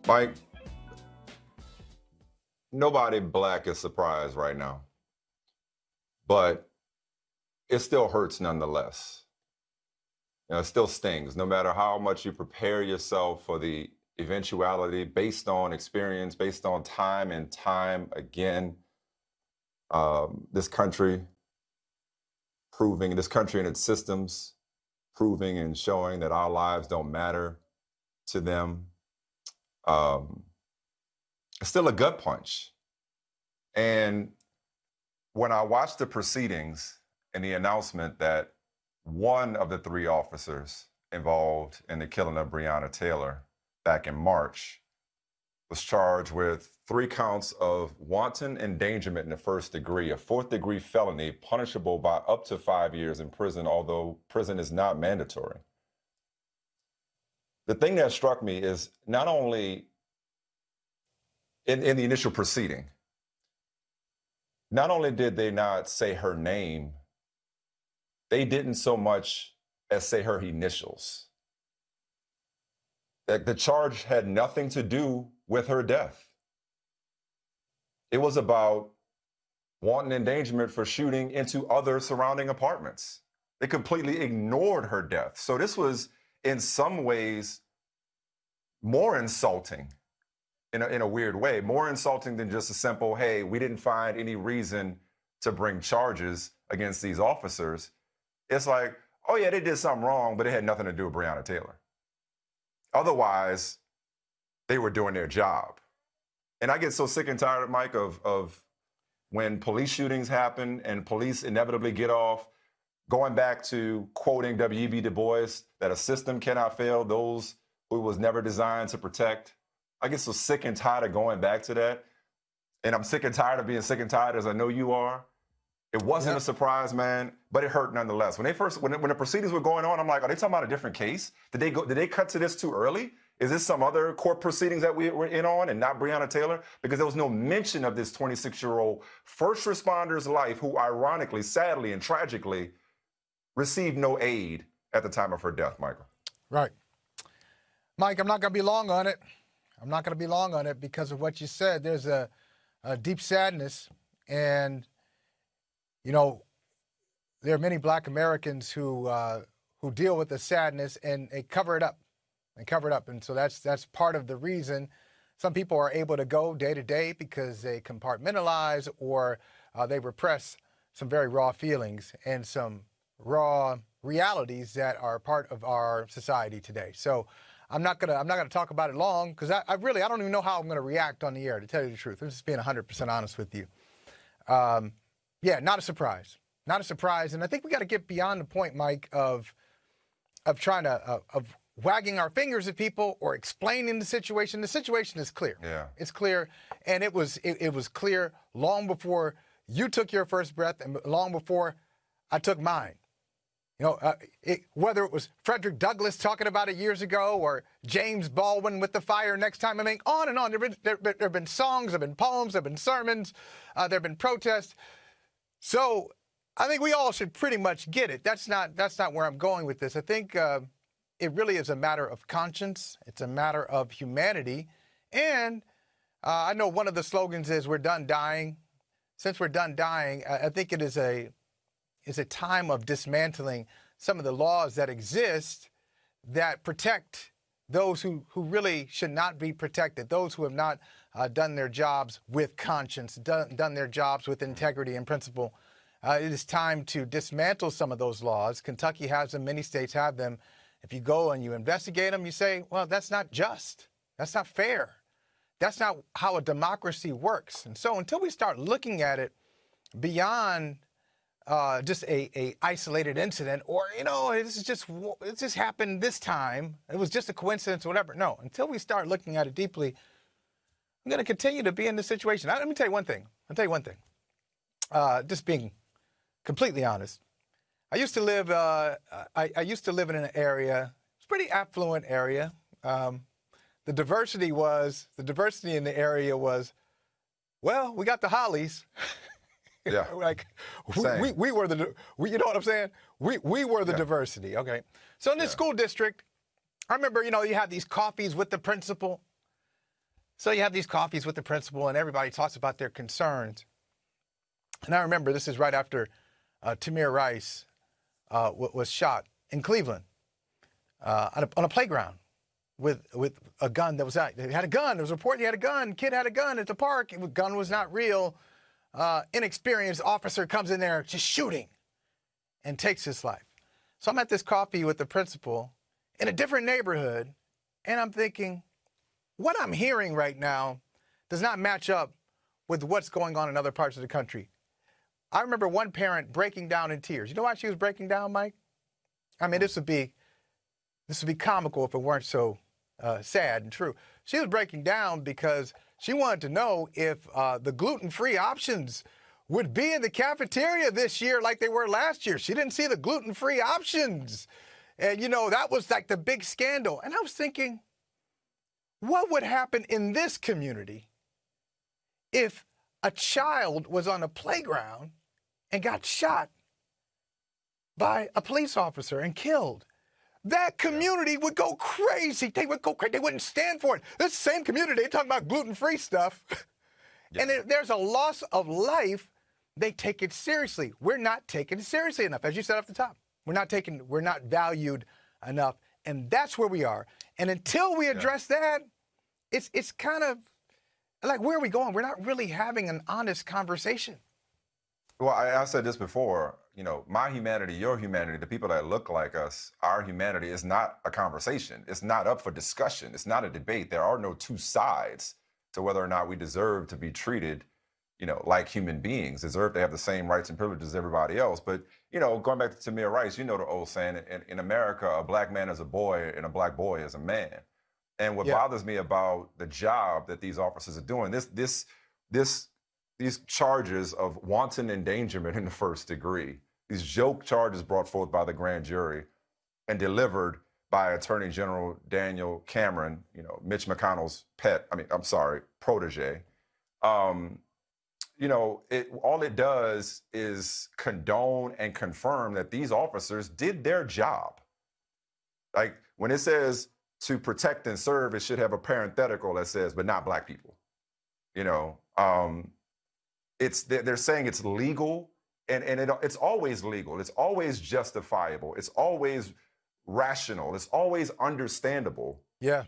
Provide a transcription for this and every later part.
Mike, nobody black is surprised right now, but it still hurts nonetheless. It still stings, no matter how much you prepare yourself for the eventuality based on experience, based on time and time again. This country and its systems proving and showing that our lives don't matter to them. It's still a gut punch. And when I watched the proceedings and the announcement that one of the three officers involved in the killing of Breonna Taylor back in March was charged with 3 counts of wanton endangerment in the first degree, a 4th-degree felony punishable by up to 5 years in prison, although prison is not mandatory. The thing that struck me is not only in the initial proceeding, not only did they not say her name, they didn't so much as say her initials. The charge had nothing to do with her death. It was about wanton endangerment for shooting into other surrounding apartments. They completely ignored her death. So this was, in some ways, more insulting, in a weird way, more insulting than just a simple, hey, we didn't find any reason to bring charges against these officers. It's like, oh yeah, they did something wrong, but it had nothing to do with Breonna Taylor. Otherwise, they were doing their job. And I get so sick and tired, Mike, of when police shootings happen and police inevitably get off, going back to quoting W.E.B. Du Bois, that a system cannot fail those who it was never designed to protect. I get so sick and tired of going back to that. And I'm sick and tired of being sick and tired, as I know you are. It wasn't a surprise, man, but it hurt nonetheless. When the proceedings were going on, I'm like, are they talking about a different case? Did they cut to this too early? Is this some other court proceedings that we were in on and not Breonna Taylor? Because there was no mention of this 26-year-old first responder's life who ironically, sadly, and tragically received no aid at the time of her death, Michael. Right. Mike, I'm not going to be long on it because of what you said. There's a deep sadness, and you know, there are many Black Americans who deal with the sadness and they cover it up. And so that's part of the reason some people are able to go day to day, because they compartmentalize or they repress some very raw feelings and some raw realities that are part of our society today. So I'm not gonna talk about it long, because I don't even know how I'm gonna react on the air, to tell you the truth. I'm just being 100% honest with you. Yeah, not a surprise. And I think we got to get beyond the point, Mike, of trying to of wagging our fingers at people or explaining the situation. The situation is clear. Yeah, it's clear, and it was clear long before you took your first breath and long before I took mine. You know, whether it was Frederick Douglass talking about it years ago or James Baldwin with the fire next time. I mean, on and on. There have been songs, there have been poems, there have been sermons, there have been protests. So I think we all should pretty much get it. That's not where I'm going with this. I think it really is a matter of conscience. It's a matter of humanity. And I know one of the slogans is, we're done dying. Since we're done dying, I think it is a time of dismantling some of the laws that exist that protect those who really should not be protected, those who have not done their jobs with conscience, done their jobs with integrity and principle. It is time to dismantle some of those laws. Kentucky has them. Many states have them. If you go and you investigate them, you say, well, that's not just. That's not fair. That's not how a democracy works. And so until we start looking at it beyond just a isolated incident, or, you know, it just happened this time, it was just a coincidence or whatever. No, until we start looking at it deeply, I'm going to continue to be in this situation. Let me tell you one thing. Just being completely honest. I used to live in an area, it's a pretty affluent area. The diversity in the area was, well, we got the Hollies. Yeah. Like we were you know what I'm saying? We were the diversity. Okay. So in this school district, I remember, you know, you had these coffees with the principal. So you have these coffees with the principal, and everybody talks about their concerns. And I remember this is right after Tamir Rice was shot in Cleveland on a playground with a gun that was out. He had a gun. There was a report he had a gun. Kid had a gun at the park. The gun was not real. Inexperienced officer comes in there just shooting and takes his life. So I'm at this coffee with the principal in a different neighborhood, and I'm thinking, what I'm hearing right now does not match up with what's going on in other parts of the country. I remember one parent breaking down in tears. You know why she was breaking down, Mike? I mean, this would be comical if it weren't so sad and true. She was breaking down because she wanted to know if the gluten-free options would be in the cafeteria this year like they were last year. She didn't see the gluten-free options. And, that was like the big scandal. And I was thinking, what would happen in this community if a child was on a playground and got shot by a police officer and killed? That community would go crazy. They would go crazy. They wouldn't stand for it. This same community, they talking about gluten-free stuff. Yeah. And if there's a loss of life, they take it seriously. We're not taking it seriously enough. As you said off the top, we're not valued enough. And that's where we are. And until we address that, it's kind of like, where are we going? We're not really having an honest conversation. Well, I said this before, my humanity, your humanity, the people that look like us, our humanity is not a conversation. It's not up for discussion. It's not a debate. There are no two sides to whether or not we deserve to be treated, like human beings, deserve to have the same rights and privileges as everybody else. But, going back to Tamir Rice, the old saying, in America, a black man is a boy and a black boy is a man. And what bothers me about the job that these officers are doing, these charges of wanton endangerment in the first degree, these joke charges brought forth by the grand jury and delivered by Attorney General Daniel Cameron, Mitch McConnell's protege. All it does is condone and confirm that these officers did their job. Like, when it says to protect and serve, it should have a parenthetical that says, but not black people. They're saying it's legal, and it's always legal. It's always justifiable. It's always rational. It's always understandable. Yeah.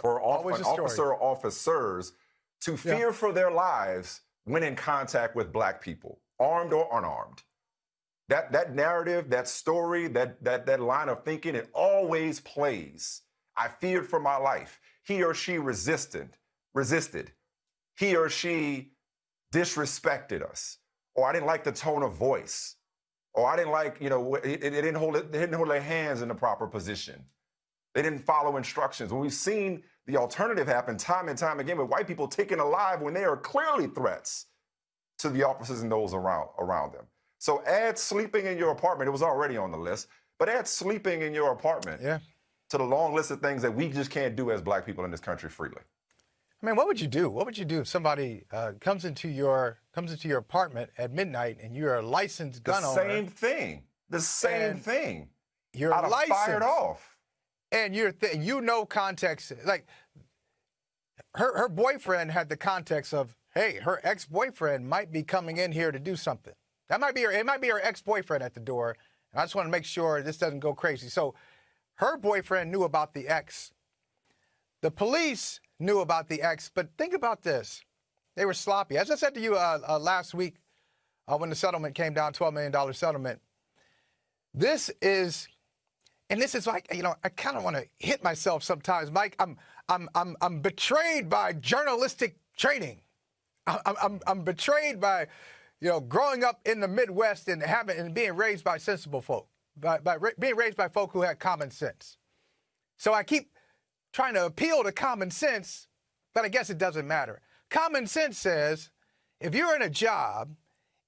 For officers to fear for their lives when in contact with black people, armed or unarmed. That narrative, that story, that line of thinking, it always plays. I feared for my life. He or she resisted. He or she disrespected us, or I didn't like the tone of voice, or I didn't like, they didn't hold their hands in the proper position. They didn't follow instructions. When we've seen the alternative happen time and time again with white people taken alive when they are clearly threats to the officers and those around them. So add sleeping in your apartment. It was already on the list, but add sleeping in your apartment to the long list of things that we just can't do as black people in this country freely. I mean, what would you do? What would you do if somebody comes into your apartment at midnight and you're a licensed gun owner? The same thing. You're licensed. Fired off. And context. Like, her boyfriend had the context of, hey, her ex-boyfriend might be coming in here to do something. It might be her ex-boyfriend at the door. And I just want to make sure this doesn't go crazy. So her boyfriend knew about the ex. The police knew about the ex, but think about this. They were sloppy. As I said to you last week when the settlement came down, $12 million settlement, this is like, I kind of want to hit myself sometimes, Mike. I'm betrayed by journalistic training. I'm betrayed by, growing up in the Midwest and being raised by sensible folk, being raised by folk who had common sense. So I keep trying to appeal to common sense, but I guess it doesn't matter. Common sense says, if you're in a job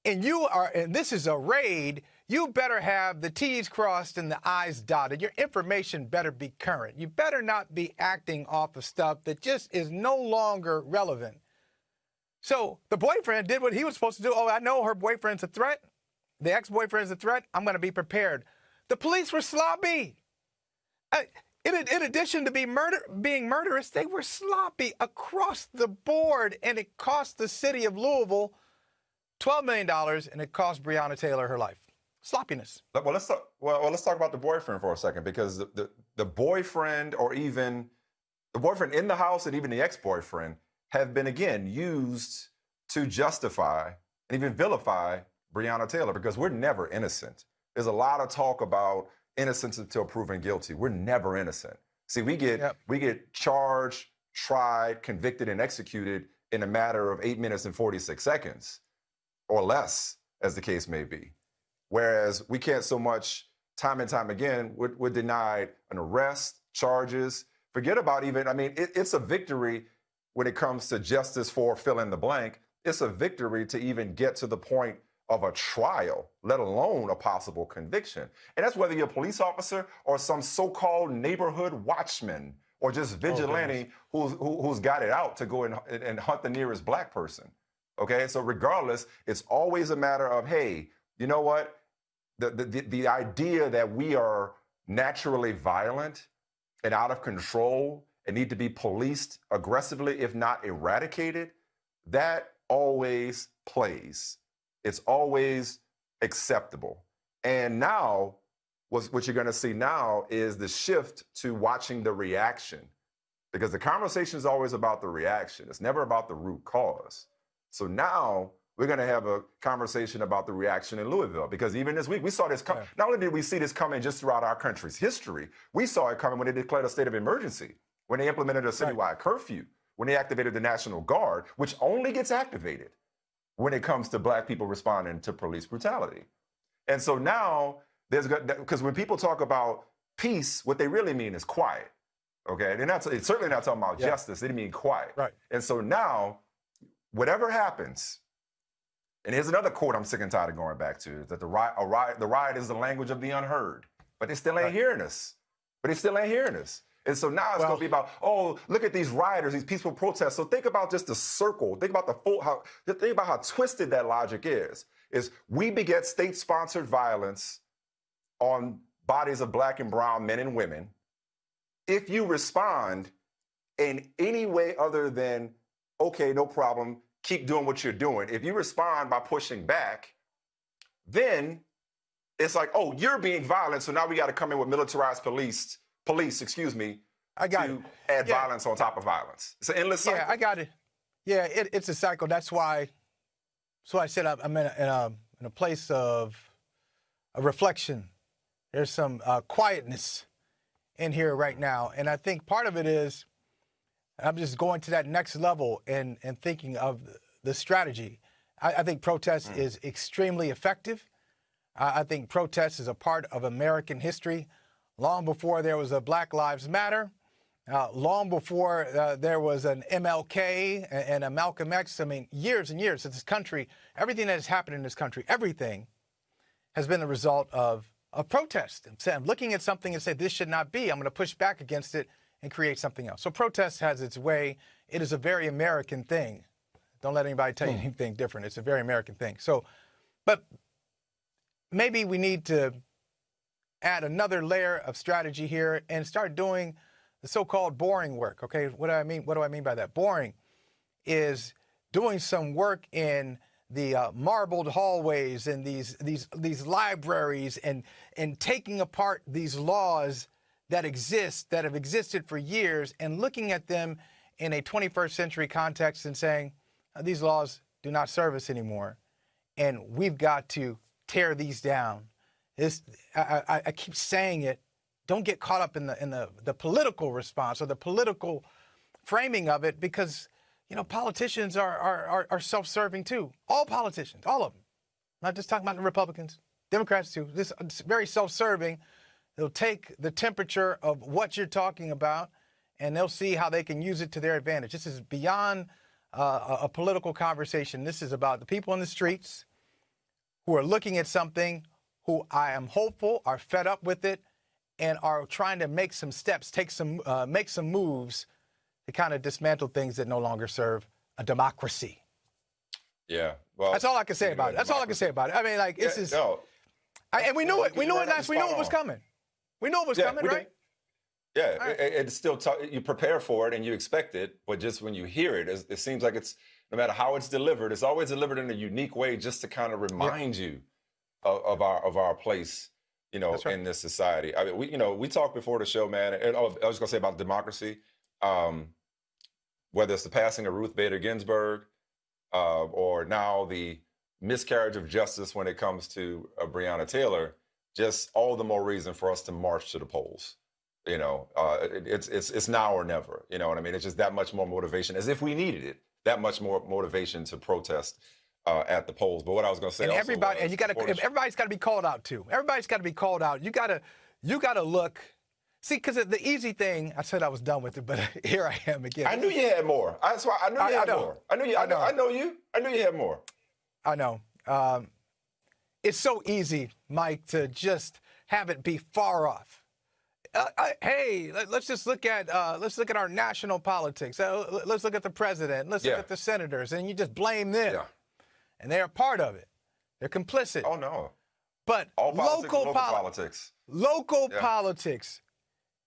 and this is a raid, you better have the T's crossed and the I's dotted. Your information better be current. You better not be acting off of stuff that just is no longer relevant. So the boyfriend did what he was supposed to do. Oh, I know her boyfriend's a threat. The ex-boyfriend's a threat. I'm going to be prepared. The police were sloppy. In addition to being murderous, they were sloppy across the board, and it cost the city of Louisville $12 million, and it cost Breonna Taylor her life. Sloppiness. Well, let's talk about the boyfriend for a second, because the boyfriend, or even the boyfriend in the house, and even the ex-boyfriend, have been, again, used to justify and even vilify Breonna Taylor, because we're never innocent. There's a lot of talk about innocence until proven guilty. We're never innocent. See, we get charged, tried, convicted, and executed in a matter of 8 minutes and 46 seconds, or less, as the case may be. Whereas we can't so much, time and time again, we're denied an arrest, charges. Forget about even, I mean, it's a victory when it comes to justice for fill in the blank. It's a victory to even get to the point of a trial, let alone a possible conviction. And that's whether you're a police officer or some so-called neighborhood watchman or just vigilante who's got it out to go and hunt the nearest black person. Okay, so regardless, it's always a matter of, hey, you know what? The idea that we are naturally violent and out of control and need to be policed aggressively, if not eradicated, that always plays. It's always acceptable. And now, what you're going to see now is the shift to watching the reaction, because the conversation is always about the reaction. It's never about the root cause. So now we're going to have a conversation about the reaction in Louisville, because even this week we saw this come. Yeah. Not only did we see this coming just throughout our country's history, we saw it coming when they declared a state of emergency, when they implemented a citywide curfew, when they activated the National Guard, which only gets activated when it comes to black people responding to police brutality. And so now because when people talk about peace, what they really mean is quiet. Okay, they're certainly not talking about justice. They mean quiet. Right. And so now, whatever happens, and here's another quote I'm sick and tired of going back to, is that the riot is the language of the unheard. But they still ain't hearing us. And so now it's going to be about, oh, look at these rioters, these peaceful protests. So think about just the circle. Think about think about how twisted that logic is we beget state-sponsored violence on bodies of black and brown men and women. If you respond in any way other than, okay, no problem, keep doing what you're doing. If you respond by pushing back, then it's like, oh, you're being violent, so now we got to come in with militarized police, to add violence on top of violence. It's an endless cycle. Yeah, I got it. Yeah, it's a cycle. That's why I said I'm in a place of a reflection. There's some quietness in here right now. And I think part of it is I'm just going to that next level and thinking of the strategy. I think protest is extremely effective. I think protest is a part of American history. Long before there was a Black Lives Matter, long before there was an MLK and a Malcolm X, I mean, years and years of this country, everything that has happened in this country, everything has been the result of protest. I'm looking at something and say, this should not be. I'm going to push back against it and create something else. So protest has its way. It is a very American thing. Don't let anybody tell you anything different. It's a very American thing. So, but maybe we need to add another layer of strategy here and start doing the so-called boring work. Okay, what do I mean? What do I mean by that? Boring is doing some work in the marbled hallways and these libraries and taking apart these laws that exist, that have existed for years, and looking at them in a 21st century context and saying, these laws do not serve us anymore, and we've got to tear these down. I keep saying it. Don't get caught up in the political response or the political framing of it, because politicians are self-serving too. All politicians, all of them. Not just talking about the Republicans, Democrats too. This is very self-serving. They'll take the temperature of what you're talking about, and they'll see how they can use it to their advantage. This is beyond a political conversation. This is about the people in the streets who are looking at something, who I am hopeful are fed up with it and are trying to make some steps, make some moves to kind of dismantle things that no longer serve a democracy. Yeah, well, that's all I can say about it. That's all I can say about it. I mean, like, this is, and we knew it. We knew it was coming. We knew it was coming, right? Yeah, All right. it's still you prepare for it and you expect it, but just when you hear it, it seems like it's no matter how it's delivered, it's always delivered in a unique way, just to kind of Yeah, remind you of our place, that's right. in this society. I mean, we talked before the show, man, and I was gonna say about democracy, um, whether it's the passing of Ruth Bader Ginsburg, or now the miscarriage of justice when it comes to Breonna Taylor, just all the more reason for us to march to the polls. It's now or never. You know what I mean? It's just that much more motivation, as if we needed it. That much more motivation to protest at the polls. But what I was going to say, And also everybody, and was, you got to, everybody's got to be called out too. Everybody's got to be called out. You got to look. See, because the easy thing, I said I was done with it, but here I am again. I knew you had more. That's why I knew you had know. more. I know you. I knew you had more. I know. It's so easy, Mike, to just have it be far off. Hey, let's just look at our national politics. Let's look at the president. Let's look at the senators, and you just blame them. Yeah. And they're a part of it. They're complicit. Oh no. But All local politics. Local Yeah. politics.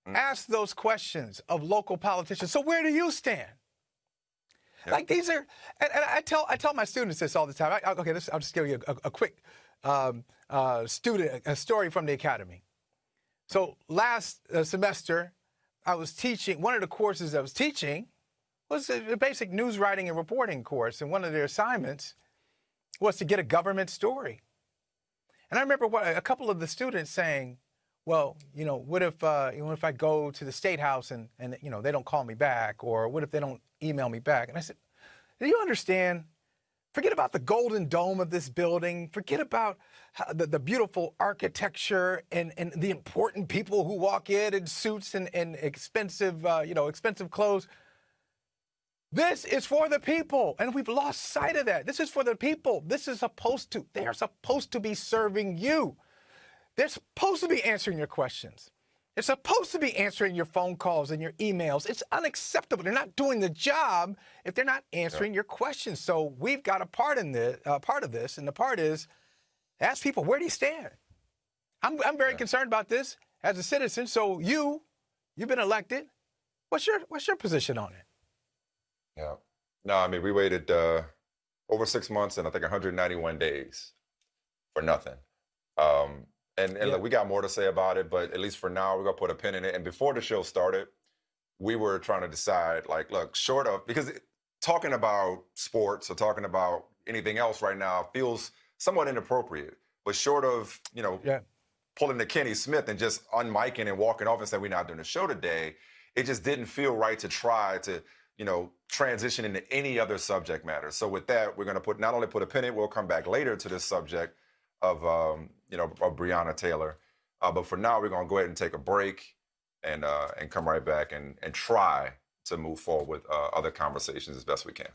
Ask those questions of local politicians. So where do you stand? Yep. Like these are, and I tell my students this all the time. I'll just give you a quick a story from the academy. So last semester, I was teaching, one of the courses I was teaching was a basic news writing and reporting course. And one of their assignments was to get a government story. And I remember a couple of the students saying, well, what if I go to the State House and they don't call me back, or what if they don't email me back? And I said, do you understand? Forget about the golden dome of this building. Forget about the beautiful architecture and the important people who walk in suits and expensive clothes. This is for the people, and we've lost sight of that. This is for the people. They are supposed to be serving you. They're supposed to be answering your questions. They're supposed to be answering your phone calls and your emails. It's unacceptable. They're not doing the job if they're not answering your questions. So we've got a part of this, and the part is ask people, where do you stand? I'm very concerned about this as a citizen. So you've been elected. What's your position on it? Yeah. No, I mean, we waited over 6 months and I think 191 days for nothing. Look, we got more to say about it, but at least for now, we're going to put a pin in it. And before the show started, we were trying to decide, like, look, short of, because talking about sports or talking about anything else right now feels somewhat inappropriate, but short of, pulling the Kenny Smith and just unmiking and walking off and saying we're not doing the show today, it just didn't feel right to try to, transition into any other subject matter. So with that, we're going to not only put a pin in it, we'll come back later to this subject of Breonna Taylor. But for now, we're going to go ahead and take a break and come right back and try to move forward with other conversations as best we can.